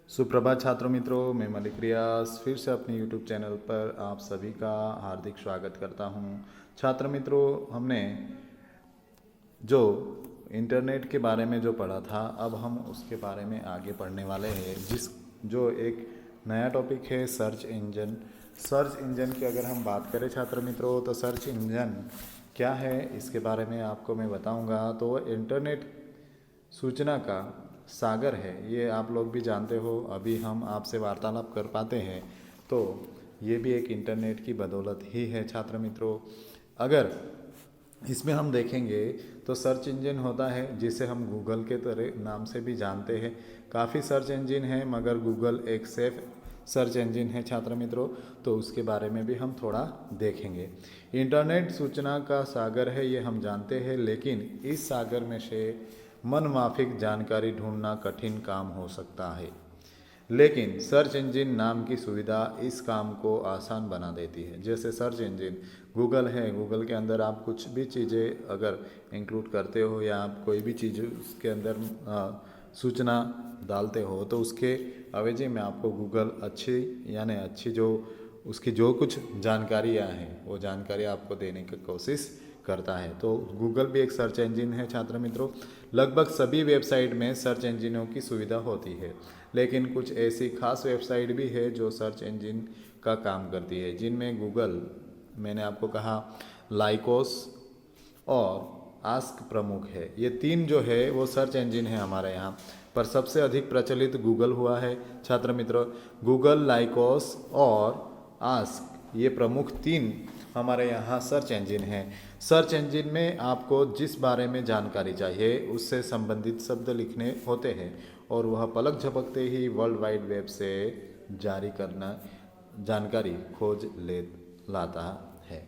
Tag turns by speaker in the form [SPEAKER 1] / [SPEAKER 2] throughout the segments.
[SPEAKER 1] सुप्रभात छात्रों मित्रों, मैं मलिक रियाज फिर से अपने YouTube चैनल पर आप सभी का हार्दिक स्वागत करता हूं। छात्र मित्रों, हमने जो इंटरनेट के बारे में जो पढ़ा था, अब हम उसके बारे में आगे पढ़ने वाले हैं। जो एक नया टॉपिक है सर्च इंजन। सर्च इंजन की अगर हम बात करें छात्र मित्रों, तो सर्च इंजन क्या है इसके बारे में आपको मैं बताऊंगा। तो इंटरनेट सूचना का सागर है, ये आप लोग भी जानते हो। अभी हम आपसे वार्तालाप कर पाते हैं तो ये भी एक इंटरनेट की बदौलत ही है छात्र मित्रों। अगर इसमें हम देखेंगे तो सर्च इंजन होता है जिसे हम गूगल के तरह नाम से भी जानते हैं। काफ़ी सर्च इंजन हैं मगर गूगल एक सेफ सर्च इंजन है छात्र मित्रों, तो उसके बारे में भी हम थोड़ा देखेंगे। इंटरनेट सूचना का सागर है ये हम जानते हैं, लेकिन इस सागर में से मनमाफिक जानकारी ढूंढना कठिन काम हो सकता है। लेकिन सर्च इंजन नाम की सुविधा इस काम को आसान बना देती है। जैसे सर्च इंजन गूगल है, गूगल के अंदर आप कुछ भी चीज़ें अगर इंक्लूड करते हो या आप कोई भी चीज़ उसके अंदर सूचना डालते हो, तो उसके अवेजी में आपको गूगल अच्छी जो उसकी जो कुछ जानकारियाँ हैं वो जानकारी आपको देने की कोशिश करता है। तो गूगल भी एक सर्च इंजन है छात्र मित्रों। लगभग सभी वेबसाइट में सर्च इंजनों की सुविधा होती है, लेकिन कुछ ऐसी खास वेबसाइट भी है जो सर्च इंजन का काम करती है, जिनमें गूगल, मैंने आपको कहा, लाइकोस और आस्क प्रमुख है। ये तीन जो है वो सर्च इंजन है हमारे यहाँ पर। सबसे अधिक प्रचलित गूगल हुआ है छात्र मित्रों। गूगल, लाइकोस और आस्क, ये प्रमुख तीन हमारे यहाँ सर्च इंजन हैं। सर्च इंजन में आपको जिस बारे में जानकारी चाहिए उससे संबंधित शब्द लिखने होते हैं और वह पलक झपकते ही वर्ल्ड वाइड वेब से जारी करना जानकारी खोज लाता है।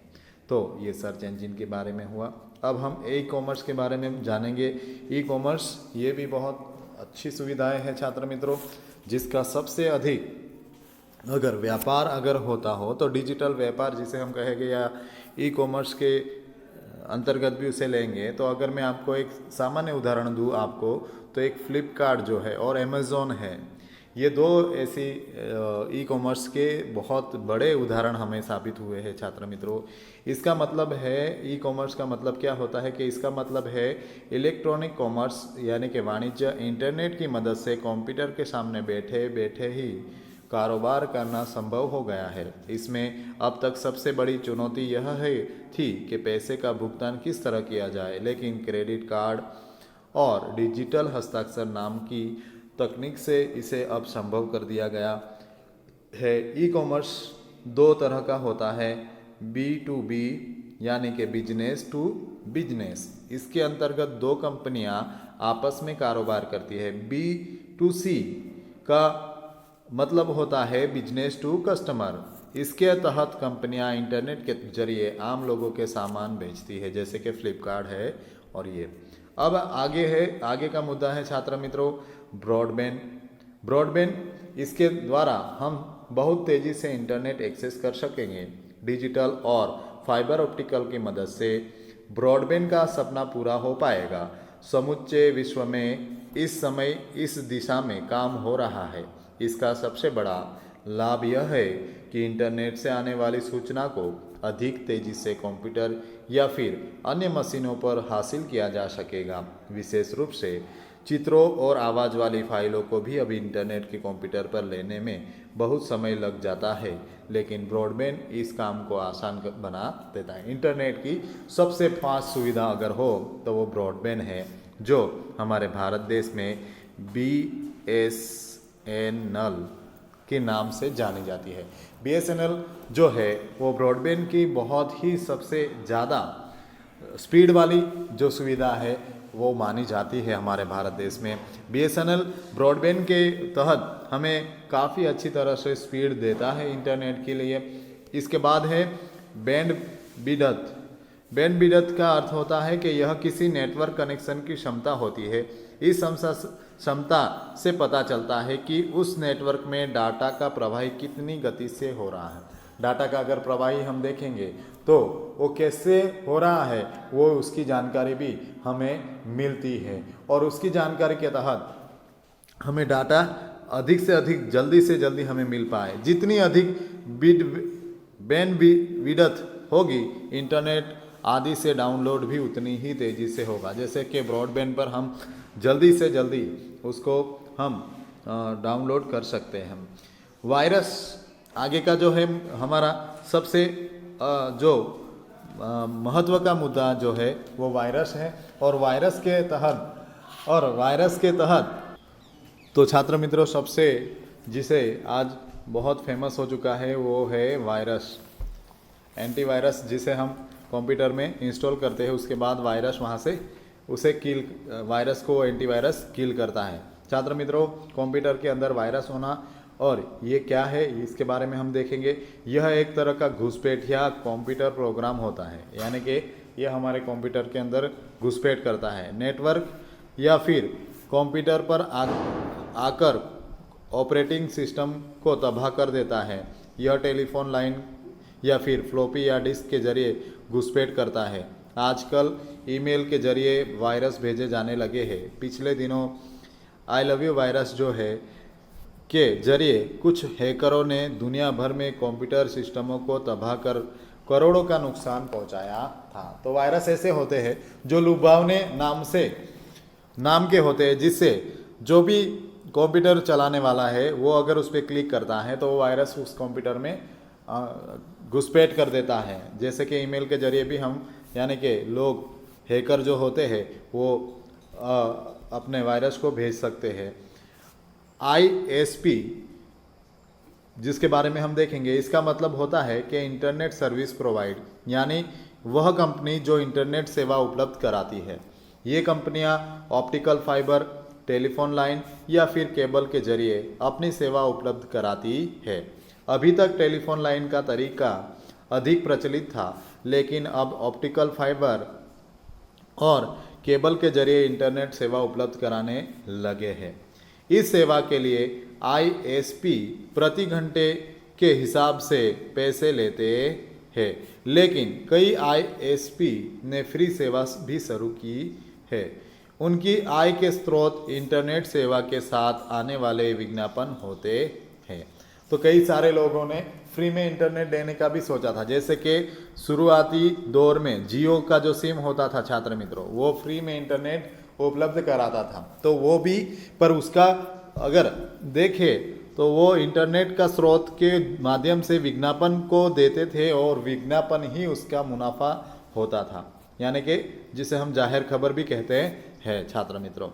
[SPEAKER 1] तो ये सर्च इंजन के बारे में हुआ। अब हम ई कॉमर्स के बारे में जानेंगे। ई कॉमर्स ये भी बहुत अच्छी सुविधाएं हैं छात्र मित्रों, जिसका सबसे अधिक अगर व्यापार अगर होता हो तो डिजिटल व्यापार जिसे हम कहेंगे, या ई कॉमर्स के अंतर्गत भी उसे लेंगे। तो अगर मैं आपको एक सामान्य उदाहरण दूँ आपको, तो एक फ्लिपकार्ट जो है और अमेज़ॉन है, ये दो ऐसी ई कॉमर्स के बहुत बड़े उदाहरण हमें साबित हुए हैं छात्र मित्रों। इसका मतलब है, ई कॉमर्स का मतलब क्या होता है कि इसका मतलब है इलेक्ट्रॉनिक कॉमर्स, यानी कि वाणिज्य। इंटरनेट की मदद से कंप्यूटर के सामने बैठे बैठे ही कारोबार करना संभव हो गया है। इसमें अब तक सबसे बड़ी चुनौती यह थी कि पैसे का भुगतान किस तरह किया जाए, लेकिन क्रेडिट कार्ड और डिजिटल हस्ताक्षर नाम की तकनीक से इसे अब संभव कर दिया गया है। ई कॉमर्स दो तरह का होता है, B2B यानी कि बिजनेस टू बिजनेस। इसके अंतर्गत दो कंपनियां आपस में कारोबार करती है। B2C का मतलब होता है बिजनेस टू कस्टमर। इसके तहत कंपनियां इंटरनेट के जरिए आम लोगों के सामान बेचती है, जैसे कि फ्लिपकार्ट है और ये। अब आगे का मुद्दा है छात्र मित्रों ब्रॉडबैंड। इसके द्वारा हम बहुत तेज़ी से इंटरनेट एक्सेस कर सकेंगे। डिजिटल और फाइबर ऑप्टिकल की मदद से ब्रॉडबैंड का सपना पूरा हो पाएगा। समूचे विश्व में इस समय इस दिशा में काम हो रहा है। इसका सबसे बड़ा लाभ यह है कि इंटरनेट से आने वाली सूचना को अधिक तेजी से कंप्यूटर या फिर अन्य मशीनों पर हासिल किया जा सकेगा। विशेष रूप से चित्रों और आवाज़ वाली फाइलों को भी अभी इंटरनेट के कंप्यूटर पर लेने में बहुत समय लग जाता है, लेकिन ब्रॉडबैंड इस काम को आसान बना देता है। इंटरनेट की सबसे फास्ट सुविधा अगर हो तो वो ब्रॉडबैंड है, जो हमारे भारत देश में BSNL के नाम से जानी जाती है। BSNL जो है वो ब्रॉडबैंड की बहुत ही सबसे ज़्यादा स्पीड वाली जो सुविधा है वो मानी जाती है हमारे भारत देश में। BSNL ब्रॉडबैंड के तहत हमें काफ़ी अच्छी तरह से स्पीड देता है इंटरनेट के लिए। इसके बाद है बैंड विड्थ। बैंड विड्थ का अर्थ होता है कि यह किसी नेटवर्क कनेक्शन की क्षमता होती है। इस क्षमता से पता चलता है कि उस नेटवर्क में डाटा का प्रवाह कितनी गति से हो रहा है। डाटा का अगर प्रवाही हम देखेंगे तो वो कैसे हो रहा है, वो उसकी जानकारी भी हमें मिलती है। और उसकी जानकारी के तहत हमें डाटा अधिक से अधिक जल्दी से जल्दी हमें मिल पाए। जितनी अधिक विड्थ होगी इंटरनेट आदि से डाउनलोड भी उतनी ही तेज़ी से होगा। जैसे कि ब्रॉडबैंड पर हम जल्दी से जल्दी उसको हम डाउनलोड कर सकते हैं। वायरस आगे का जो है हमारा सबसे जो महत्व का मुद्दा जो है वो वायरस है। और वायरस के तहत तो छात्र मित्रों सबसे जिसे आज बहुत फेमस हो चुका है वो है वायरस, एंटीवायरस, जिसे हम कंप्यूटर में इंस्टॉल करते हैं। उसके बाद वायरस वहाँ से उसे वायरस को एंटीवायरस किल करता है। छात्र मित्रों कंप्यूटर के अंदर वायरस होना और ये क्या है इसके बारे में हम देखेंगे। यह एक तरह का घुसपैठिया कंप्यूटर प्रोग्राम होता है, यानी कि यह हमारे कंप्यूटर के अंदर घुसपैठ करता है। नेटवर्क या फिर कंप्यूटर पर आकर ऑपरेटिंग सिस्टम को तबाह कर देता है। यह टेलीफोन लाइन या फिर फ्लॉपी या डिस्क के जरिए घुसपैठ करता है। आजकल ईमेल के जरिए वायरस भेजे जाने लगे हैं। पिछले दिनों आई लव यू वायरस जो है के जरिए कुछ हैकरों ने दुनिया भर में कंप्यूटर सिस्टमों को तबाह कर करोड़ों का नुकसान पहुंचाया था। तो वायरस ऐसे होते हैं जो लुभावने नाम के होते हैं, जिससे जो भी कंप्यूटर चलाने वाला है वो अगर उस पर क्लिक करता है तो वो वायरस उस कंप्यूटर में घुसपैठ कर देता है। जैसे कि ईमेल के जरिए भी हम यानी कि लोग हैकर जो होते हैं वो अपने वायरस को भेज सकते हैं। ISP जिसके बारे में हम देखेंगे, इसका मतलब होता है कि इंटरनेट सर्विस प्रोवाइड, यानी वह कंपनी जो इंटरनेट सेवा उपलब्ध कराती है। ये कंपनियां ऑप्टिकल फाइबर, टेलीफोन लाइन या फिर केबल के जरिए अपनी सेवा उपलब्ध कराती है। अभी तक टेलीफोन लाइन का तरीका अधिक प्रचलित था, लेकिन अब ऑप्टिकल फाइबर और केबल के जरिए इंटरनेट सेवा उपलब्ध कराने लगे हैं। इस सेवा के लिए ISP प्रति घंटे के हिसाब से पैसे लेते हैं, लेकिन कई ISP ने फ्री सेवा भी शुरू की है। उनकी आय के स्रोत इंटरनेट सेवा के साथ आने वाले विज्ञापन होते हैं। तो कई सारे लोगों ने फ्री में इंटरनेट देने का भी सोचा था। जैसे कि शुरुआती दौर में जियो का जो सिम होता था छात्र मित्रों, वो फ्री में इंटरनेट उपलब्ध कराता था। तो वो भी पर उसका अगर देखें तो वो इंटरनेट का स्रोत के माध्यम से विज्ञापन को देते थे और विज्ञापन ही उसका मुनाफा होता था, यानी कि जिसे हम जाहिर खबर भी कहते हैं छात्र मित्रों।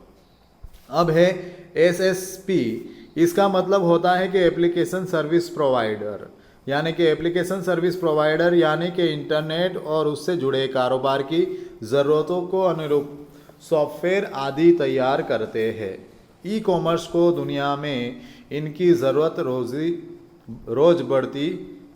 [SPEAKER 1] अब है SSP, इसका मतलब होता है कि एप्लीकेशन सर्विस प्रोवाइडर, यानी कि एप्लीकेशन सर्विस प्रोवाइडर यानी कि इंटरनेट और उससे जुड़े कारोबार की ज़रूरतों को अनुरूप सॉफ्टवेयर आदि तैयार करते हैं। ई कॉमर्स को दुनिया में इनकी ज़रूरत रोज़ बढ़ती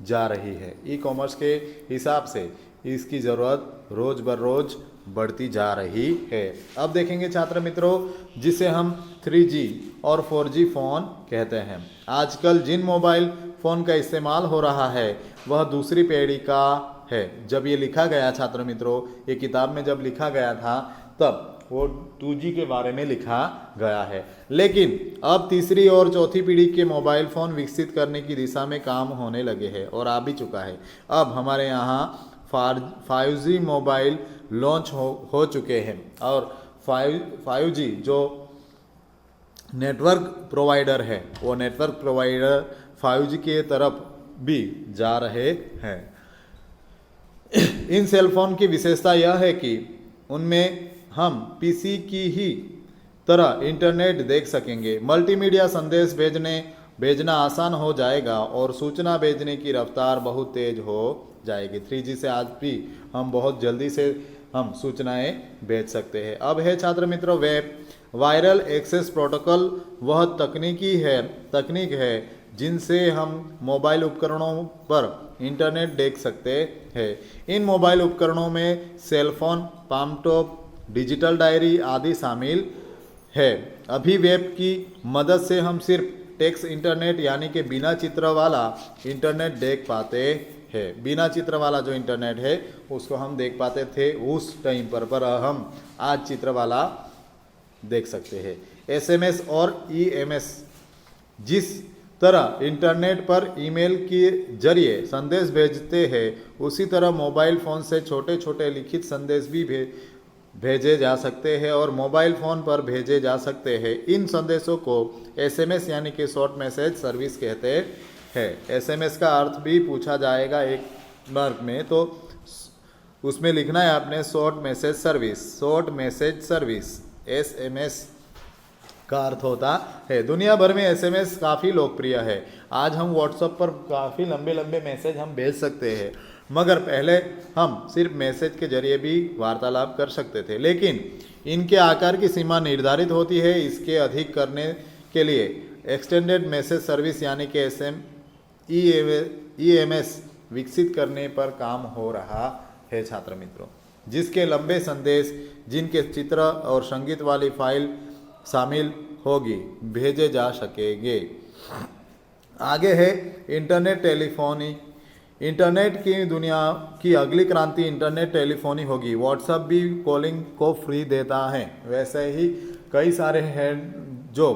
[SPEAKER 1] जा रही है। ई कॉमर्स के हिसाब से इसकी ज़रूरत रोज़ बरोज़ बढ़ती जा रही है। अब देखेंगे छात्र मित्रों जिसे हम 3G और 4G फ़ोन कहते हैं। आजकल जिन मोबाइल फ़ोन का इस्तेमाल हो रहा है वह दूसरी पीढ़ी का है। जब ये लिखा गया छात्र मित्रों, ये किताब में जब लिखा गया था तब वो 2G के बारे में लिखा गया है, लेकिन अब तीसरी और चौथी पीढ़ी के मोबाइल फ़ोन विकसित करने की दिशा में काम होने लगे हैं और आ भी चुका है। अब हमारे यहाँ 5G मोबाइल लॉन्च हो चुके हैं और 5G जो नेटवर्क प्रोवाइडर है वो नेटवर्क प्रोवाइडर 5G के तरफ भी जा रहे हैं। इन सेलफोन की विशेषता यह है कि उनमें हम PC की ही तरह इंटरनेट देख सकेंगे। मल्टीमीडिया संदेश भेजना आसान हो जाएगा और सूचना भेजने की रफ्तार बहुत तेज हो जाएगी। 3G से आज भी हम बहुत जल्दी से हम सूचनाएं भेज सकते हैं। अब है छात्र मित्रों वेब वायरल एक्सेस प्रोटोकॉल, वह तकनीक है जिनसे हम मोबाइल उपकरणों पर इंटरनेट देख सकते हैं। इन मोबाइल उपकरणों में सेलफोन, पामटॉप, डिजिटल डायरी आदि शामिल है। अभी वेब की मदद से हम सिर्फ टेक्स्ट इंटरनेट यानी कि बिना चित्र वाला इंटरनेट देख पाते हैं। बिना चित्र वाला जो इंटरनेट है उसको हम देख पाते थे उस टाइम पर हम आज चित्र वाला देख सकते हैं। SMS और EMS जिस तरह इंटरनेट पर ईमेल के जरिए संदेश भेजते हैं, उसी तरह मोबाइल फ़ोन से छोटे छोटे लिखित संदेश भी भेजे जा सकते हैं और मोबाइल फ़ोन पर भेजे जा सकते हैं। इन संदेशों को एसएमएस यानी कि शॉर्ट मैसेज सर्विस कहते हैं। एसएमएस का अर्थ भी पूछा जाएगा एक मार्क में, तो उसमें लिखना है आपने short message service. Short message service SMS का अर्थ होता है। दुनिया भर में एसएमएस काफ़ी लोकप्रिय है। आज हम व्हाट्सएप पर काफ़ी लंबे लंबे मैसेज हम भेज सकते हैं, मगर पहले हम सिर्फ मैसेज के जरिए भी वार्तालाप कर सकते थे, लेकिन इनके आकार की सीमा निर्धारित होती है। इसके अधिक करने के लिए एक्सटेंडेड मैसेज सर्विस यानी कि ईएमएस विकसित करने पर काम हो रहा है छात्र मित्रों, जिसके लंबे संदेश जिनके चित्र और संगीत वाली फाइल शामिल होगी भेजे जा सकेंगे। आगे है इंटरनेट टेलीफोनी। इंटरनेट की दुनिया की अगली क्रांति इंटरनेट टेलीफोनी होगी। व्हाट्सएप भी कॉलिंग को फ्री देता है, वैसे ही कई सारे हैं जो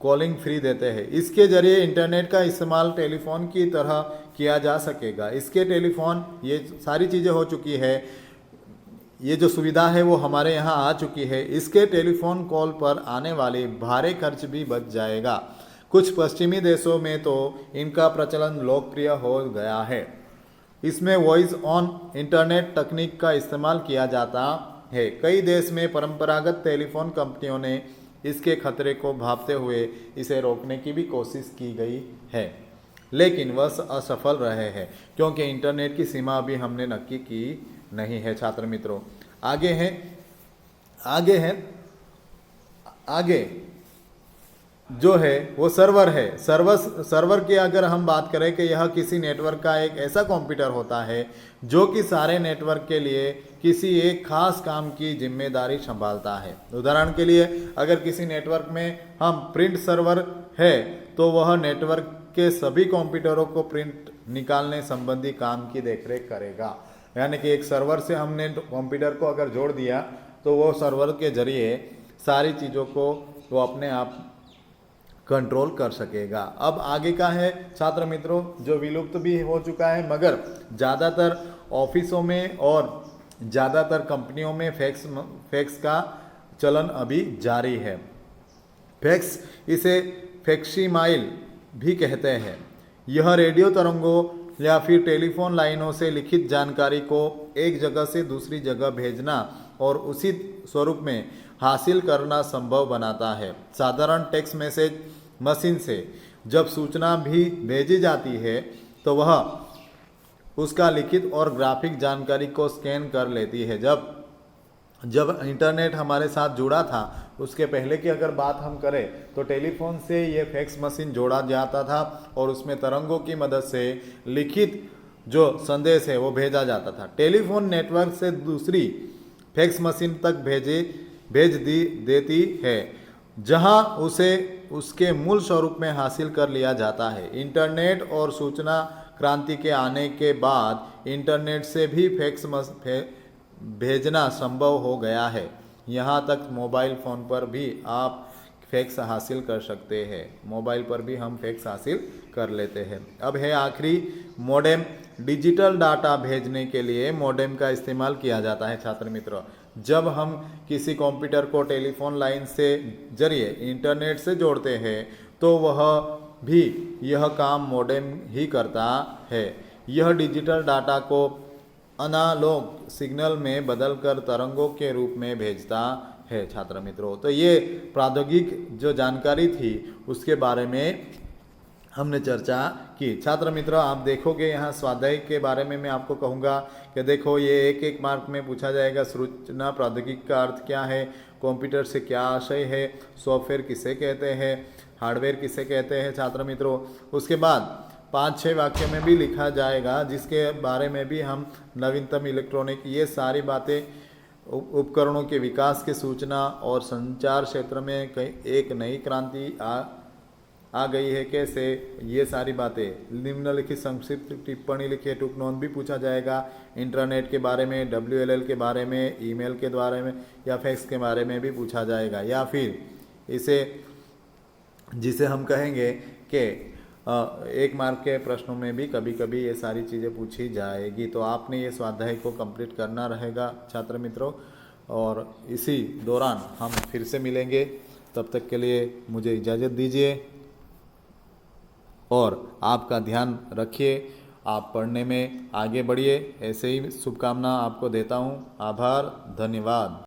[SPEAKER 1] कॉलिंग फ्री देते हैं। इसके जरिए इंटरनेट का इस्तेमाल टेलीफोन की तरह किया जा सकेगा। इसके टेलीफोन ये सारी चीज़ें हो चुकी है, ये जो सुविधा है वो हमारे यहाँ आ चुकी है। इसके टेलीफोन कॉल पर आने वाले भारी खर्च भी बच जाएगा। कुछ पश्चिमी देशों में तो इनका प्रचलन लोकप्रिय हो गया है। इसमें वॉइस ऑन इंटरनेट तकनीक का इस्तेमाल किया जाता है। कई देश में परंपरागत टेलीफोन कंपनियों ने इसके खतरे को भांपते हुए इसे रोकने की भी कोशिश की गई है, लेकिन वह असफल रहे हैं, क्योंकि इंटरनेट की सीमा अभी हमने नक्की की नहीं है छात्र मित्रों। आगे जो है वो सर्वर है। सर्वर की अगर हम बात करें कि यह किसी नेटवर्क का एक ऐसा कंप्यूटर होता है जो कि सारे नेटवर्क के लिए किसी एक खास काम की जिम्मेदारी संभालता है। उदाहरण के लिए अगर किसी नेटवर्क में हम प्रिंट सर्वर है तो वह नेटवर्क के सभी कंप्यूटरों को प्रिंट निकालने संबंधी काम की देखरेख करेगा। यानी कि एक सर्वर से हमने कंप्यूटर को अगर जोड़ दिया तो वो सर्वर के जरिए सारी चीज़ों को वो अपने आप कंट्रोल कर सकेगा। अब आगे का है छात्र मित्रों जो विलुप्त भी हो चुका है, मगर ज़्यादातर ऑफिसों में और ज़्यादातर कंपनियों में फैक्स का चलन अभी जारी है। फैक्स, इसे फैक्सिमाइल भी कहते हैं। यह रेडियो तरंगों या फिर टेलीफोन लाइनों से लिखित जानकारी को एक जगह से दूसरी जगह भेजना और उसी स्वरूप में हासिल करना संभव बनाता है। साधारण टेक्स्ट मैसेज मशीन से जब सूचना भी भेजी जाती है तो वह उसका लिखित और ग्राफिक जानकारी को स्कैन कर लेती है। जब इंटरनेट हमारे साथ जुड़ा था उसके पहले की अगर बात हम करें तो टेलीफोन से ये फैक्स मशीन जोड़ा जाता था और उसमें तरंगों की मदद से लिखित जो संदेश है वो भेजा जाता था। टेलीफोन नेटवर्क से दूसरी फैक्स मशीन तक भेज देती है, जहां उसे उसके मूल स्वरूप में हासिल कर लिया जाता है। इंटरनेट और सूचना क्रांति के आने के बाद इंटरनेट से भी फैक्स भेजना संभव हो गया है। यहाँ तक मोबाइल फ़ोन पर भी आप फैक्स हासिल कर सकते हैं। मोबाइल पर भी हम फैक्स हासिल कर लेते हैं। अब है आखिरी मोडेम। डिजिटल डाटा भेजने के लिए मोडेम का इस्तेमाल किया जाता है छात्र मित्रों। जब हम किसी कंप्यूटर को टेलीफोन लाइन से जरिए इंटरनेट से जोड़ते हैं तो वह भी यह काम मोडेम ही करता है। यह डिजिटल डाटा को अनालॉग सिग्नल में बदलकर तरंगों के रूप में भेजता है छात्र मित्रों। तो ये प्रौद्योगिक जो जानकारी थी उसके बारे में हमने चर्चा की। छात्र मित्रों आप देखोगे यहाँ स्वाध्याय के बारे में मैं आपको कहूँगा कि देखो ये एक मार्क में पूछा जाएगा। सूचना प्रौद्योगिकी का अर्थ क्या है, कंप्यूटर से क्या आशय है, सॉफ्टवेयर किसे कहते हैं, हार्डवेयर किसे कहते हैं छात्र मित्रों। उसके बाद 5-6 वाक्य में भी लिखा जाएगा जिसके बारे में भी हम नवीनतम इलेक्ट्रॉनिक ये सारी बातें उपकरणों के विकास के सूचना और संचार क्षेत्र में एक नई क्रांति आ गई है कैसे, ये सारी बातें निम्नलिखित संक्षिप्त टिप्पणी लिखिए। टूक नोट भी पूछा जाएगा। इंटरनेट के बारे में, WLL के बारे में, ईमेल के बारे में या फैक्स के बारे में भी पूछा जाएगा, या फिर इसे जिसे हम कहेंगे कि 1 मार्क के प्रश्नों में भी कभी कभी ये सारी चीज़ें पूछी जाएगी। तो आपने ये स्वाध्याय को कंप्लीट करना रहेगा छात्र मित्रों, और इसी दौरान हम फिर से मिलेंगे। तब तक के लिए मुझे इजाज़त दीजिए और आपका ध्यान रखिए, आप पढ़ने में आगे बढ़िए। ऐसे ही शुभकामना आपको देता हूँ। आभार, धन्यवाद।